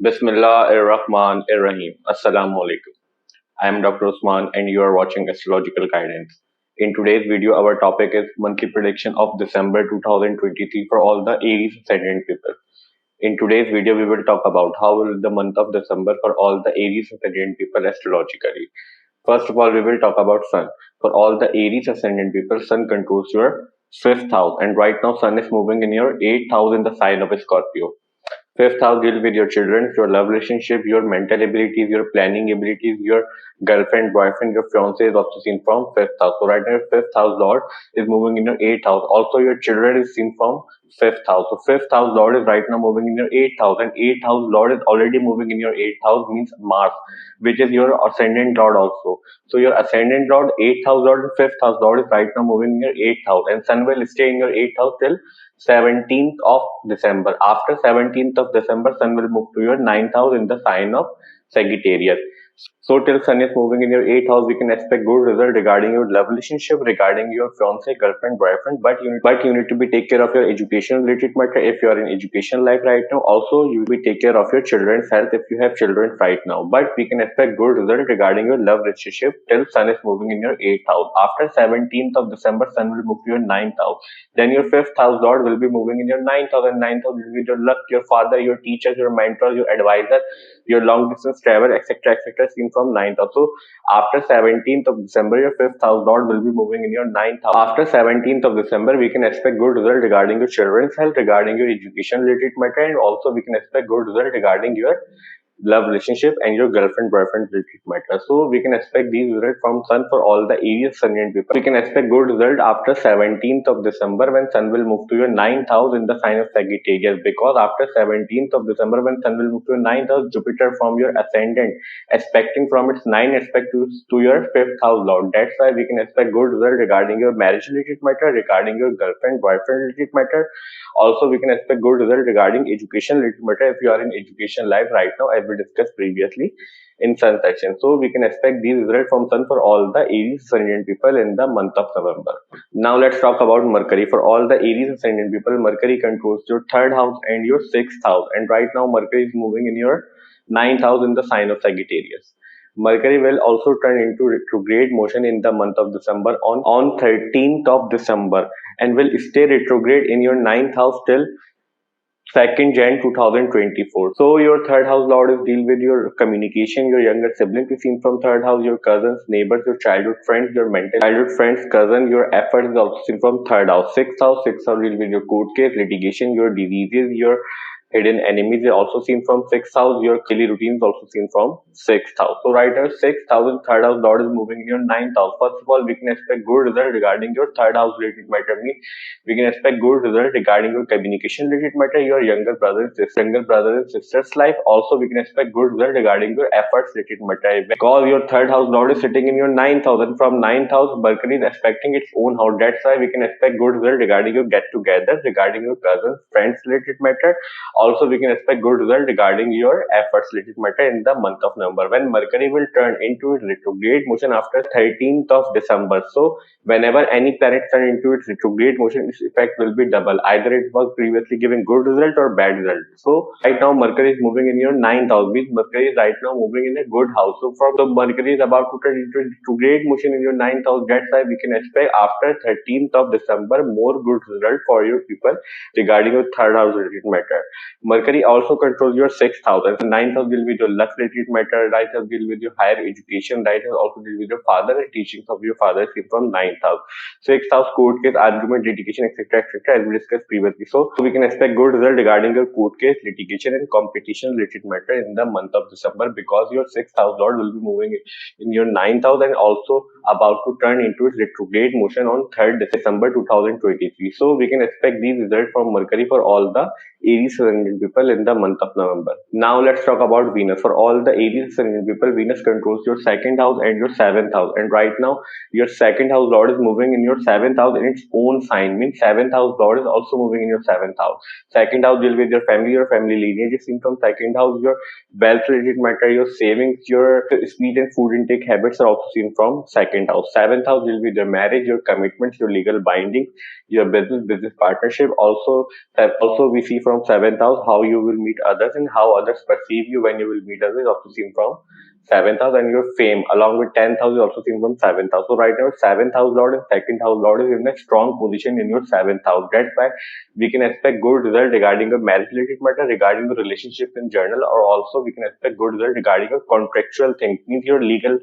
Bismillahirrahmanirrahim. Assalamu alaikum. I am Dr. Usman and you are watching Astrological Guidance. In today's video, our topic is monthly prediction of December 2023 for all the Aries Ascendant people. In today's video, we will talk about how will the month of December for all the Aries Ascendant people astrologically. First of all, we will talk about Sun. For all the Aries Ascendant people, Sun controls your fifth house, and right now Sun is moving in your eighth house in the sign of Scorpio. Fifth house deals with your children, your love relationship, your mental abilities, your planning abilities, your girlfriend, boyfriend, your fiance is also seen from fifth house. So right now, fifth house lord is moving in your eighth house. Also, your children is seen from fifth house. So fifth house lord is right now moving in your eighth house, and eighth house lord is already moving in your eighth house, means Mars, which is your ascendant lord also. So your ascendant lord, eighth house lord, and fifth house lord is right now moving in your eighth house, and Sun will stay in your eighth house till 17th of December. After 17th of December, Sun will move to your ninth house in the sign of Sagittarius. So till Sun is moving in your eighth house, we can expect good result regarding your love relationship, regarding your fiance, girlfriend, boyfriend. But you need to be take care of your education related matter if you are in education life right now. Also, you will take care of your children's health if you have children right now. But we can expect good result regarding your love relationship till Sun is moving in your eighth house. After 17th of December, Sun will move to your ninth house. Then your fifth house lord will be moving in your ninth house, and ninth house will be your luck, your father, your teacher, your mentor, your advisor, your long distance travel, etc. seen from ninth house. So after 17th of December, your fifth house lord will be moving in your ninth house. After 17th of December, we can expect good result regarding your children's health, regarding your education related matter, and also we can expect good result regarding your love relationship and your girlfriend boyfriend related matter. So we can expect these results from Sun for all the Aries Ascendant people. We can expect good result after 17th of December when Sun will move to your ninth house in the sign of Sagittarius, because after 17th of December when Sun will move to your ninth house, Jupiter from your ascendant aspecting from its nine aspect to your fifth house lord. That's why we can expect good result regarding your marriage related matter, regarding your girlfriend boyfriend related matter. Also, we can expect good result regarding education related matter if you are in education life right now, as we discussed previously in Sun section. So we can expect these results from Sun for all the Aries Ascendant people in the month of November. Now let's talk about Mercury. For all the Aries Ascendant people, Mercury controls your third house and your sixth house, and right now Mercury is moving in your ninth house in the sign of Sagittarius. Mercury will also turn into retrograde motion in the month of December on 13th of December, and will stay retrograde in your ninth house till 2nd Jan 2024. So your third house lord is deal with your communication, your younger siblings is seen from third house, your cousins, neighbors, your childhood friends, your mental childhood friends, cousin, your effort is also seen from third house. Sixth house will be your court case, litigation, your diseases, your hidden enemies are also seen from sixth house. Your daily routines also seen from sixth house. So right now, sixth house and third house lord is moving in your ninth house. First of all, we can expect good result regarding your third house related matter. Means we can expect good result regarding your communication related matter, your younger brothers and sisters life. Also, we can expect good result regarding your efforts related matter, because your third house lord is sitting in your ninth house, and from ninth house Mercury is expecting its own house. That's why we can expect good result regarding your get-togethers, regarding your cousins, friends related matter. Also, we can expect good result regarding your efforts related matter in the month of November, when Mercury will turn into its retrograde motion after 13th of December. So whenever any planet turn into its retrograde motion, its effect will be double. Either it was previously giving good result or bad result. So right now Mercury is moving in your ninth house, means Mercury is right now moving in a good house. So from the Mercury is about to turn into retrograde motion in your ninth house. That's why we can expect after 13th of December more good result for your people regarding your third house related matter. Mercury also controls your sixth house, and the ninth house will be your luck related matter, right house will be your higher education, right house also will be your father and teachings of your father came from ninth house. Sixth house, court case, argument, litigation, etc. as we discussed previously. So we can expect good result regarding your court case, litigation and competition related matter in the month of December, because your sixth house lord will be moving in your ninth house and also about to turn into its retrograde motion on 3rd December 2023. So we can expect these results from Mercury for all the Aries Ascendant people in the month of November. Now let's talk about Venus. For all the Aries Ascendant people, Venus controls your second house and your seventh house, and right now your second house lord is moving in your seventh house in its own sign. Means seventh house lord is also moving in your seventh house. Second house deal with your family lineage is seen from second house. Your wealth related matter, your savings, your speed and food intake habits are also seen from second house. Seventh house will be your marriage, your commitments, your legal binding, your business partnership. Also we see from 7th house. How you will meet others and how others perceive you when you will meet others is also seen from 7th house, and your fame along with 10th house is also seen from 7th house. So right now 7th house lord and 2nd house lord is in a strong position in your 7th house. That's why we can expect good result regarding your marriage related matter, regarding your relationship in general, or also we can expect good result regarding your contractual things, means your legal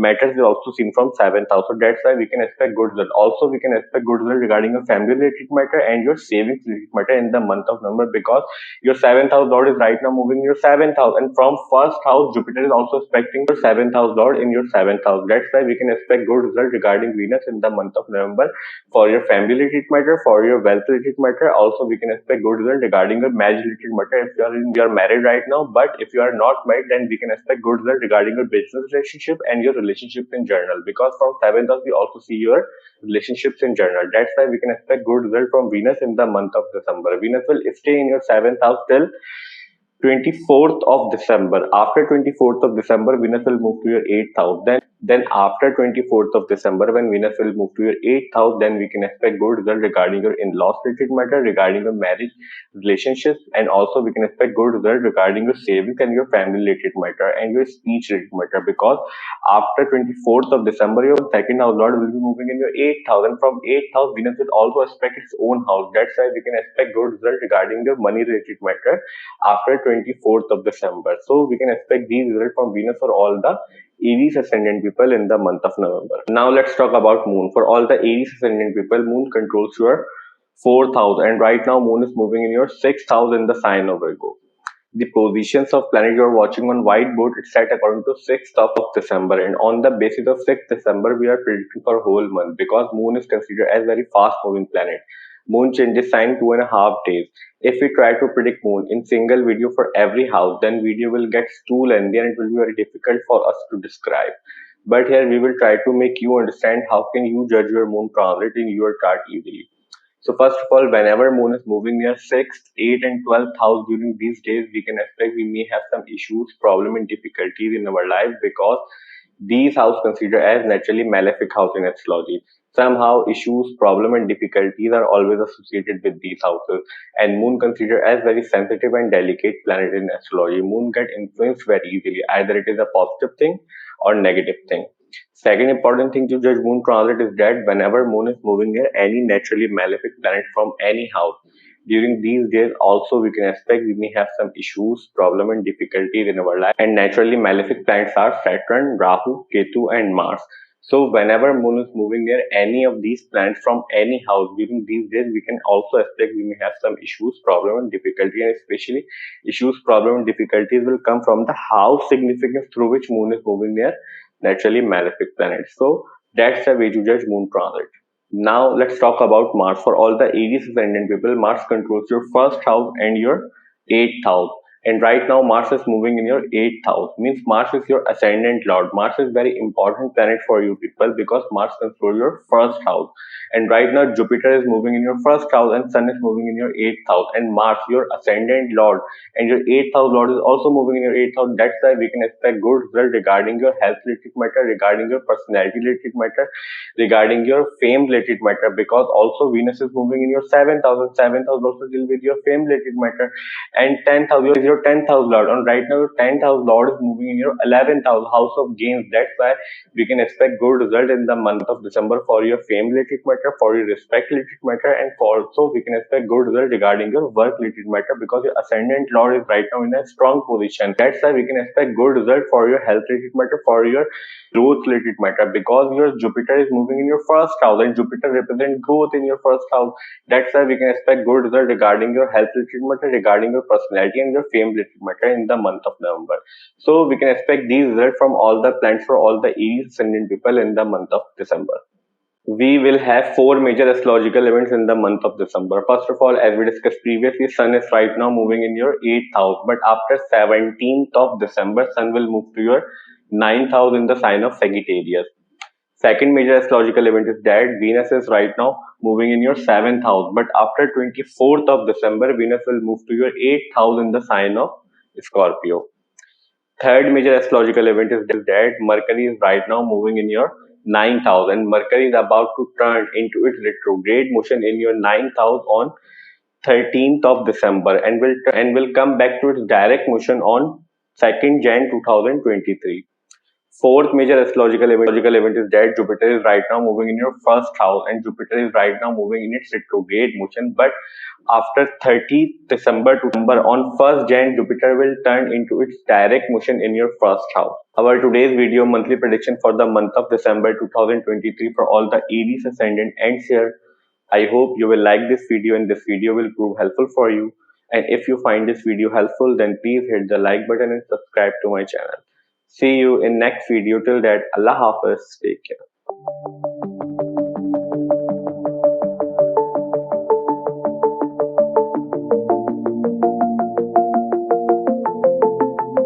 matters is also seen from 7th house. So that's why we can expect good result. Also we can expect good result regarding your family related matter and your savings related matter in the month of November, because your 7th house lord is right now moving in your 7th house, and from first house Jupiter is also expecting your 7th house lord in your 7th house. That's why we can expect good result regarding Venus in the month of November for your family related matter, for your wealth related matter. Also we can expect good result regarding your marriage related matter if you are married right now. But if you are not married, then we can expect good result regarding your business relationship and your relationships in general, because from 7th house we also see your relationships in general. That's why we can expect good result from Venus in the month of December. Venus will stay in your 7th house till 24th of December. After 24th of December, Venus will move to your 8th house. Then after 24th of December, when Venus will move to your 8th house, then we can expect good result regarding your in-laws related matter, regarding your marriage relationships, and also we can expect good result regarding your savings and your family related matter and your speech related matter, because after 24th of December, your 2nd house lord will be moving in your 8th house, and from 8th house, Venus will also expect its own house. That's why we can expect good result regarding your money related matter after 24th of December. So we can expect these results from Venus for all the Aries Ascendant people in the month of November. Now let's talk about Moon. For all the Aries Ascendant people, Moon controls your 4th house, and right now Moon is moving in your 6th house in the sign of Virgo. The positions of planet you are watching on whiteboard, it's set according to 6th of December, and on the basis of 6th December we are predicting for whole month, because Moon is considered as very fast moving planet. Moon changes sign 2.5 days. If we try to predict Moon in single video for every house, then video will get too lengthy and it will be very difficult for us to describe. But here we will try to make you understand how can you judge your Moon transit in your chart easily. So first of all, whenever Moon is moving near 6th, 8th and 12th house during these days, we can expect we may have some issues, problem and difficulties in our life, because these houses considered as naturally malefic house in astrology. Somehow issues, problem and difficulties are always associated with these houses, and Moon considered as very sensitive and delicate planet in astrology. Moon get influenced very easily, either it is a positive thing or negative thing. Second important thing to judge Moon transit is that whenever Moon is moving near any naturally malefic planet from any house, during these days also we can expect we may have some issues, problem and difficulties in our life. And naturally malefic planets are Saturn, Rahu, Ketu and Mars. So whenever Moon is moving near any of these planets from any house during these days, we can also expect we may have some issues, problem and difficulty, and especially issues, problem and difficulties will come from the house significance through which Moon is moving near naturally malefic planets. So that's the way to judge Moon transit. Now let's talk about Mars. For all the Aries Ascendant people, Mars controls your first house and your 8th house. And right now Mars is moving in your 8th house. Means Mars is your ascendant lord. Mars is very important planet for you people, because Mars controls your first house. And right now Jupiter is moving in your first house and Sun is moving in your 8th house. And Mars, your ascendant lord, and your 8th house lord is also moving in your 8th house. That's why we can expect good result regarding your health related matter, regarding your personality related matter, regarding your fame related matter, because also Venus is moving in your 7th house, and 7th house also deal with your fame related matter, and 10th house is your 10th house lord. And right now your 10th house lord is moving in your 11th house of gains. That's why we can expect good result in the month of December for your fame related matter, for your respect related matter, and for also we can expect good result regarding your work related matter, because your ascendant lord is right now in a strong position. That's why we can expect good result for your health related matter, for your growth related matter, because your Jupiter is moving in your first house, and Jupiter represents growth in your first house. That's why we can expect good result regarding your health related matter, regarding your personality and your fame related matter in the month of November. So we can expect these results from all the planets for all the Aries Ascendant people in the month of December. We will have four major astrological events in the month of December. First of all, as we discussed previously, Sun is right now moving in your 8th house, but after 17th of December, Sun will move to your 9th house in the sign of Sagittarius. Second major astrological event is that Venus is right now moving in your 7th house, but after 24th of December, Venus will move to your 8th house in the sign of Scorpio. Third major astrological event is that Mercury is right now moving in your 9th house, and Mercury is about to turn into its retrograde motion in your 9th house on 13th of December and will come back to its direct motion on 2nd Jan 2023. Fourth major astrological event is that Jupiter is right now moving in your first house and Jupiter is right now moving in its retrograde motion. But after 30th December to on 1st Jan, Jupiter will turn into its direct motion in your first house. Our today's video monthly prediction for the month of December 2023 for all the Aries Ascendant ends here. I hope you will like this video and this video will prove helpful for you. And if you find this video helpful, then please hit the like button and subscribe to my channel. See you in next video. Till that, Allah Hafiz. Take care.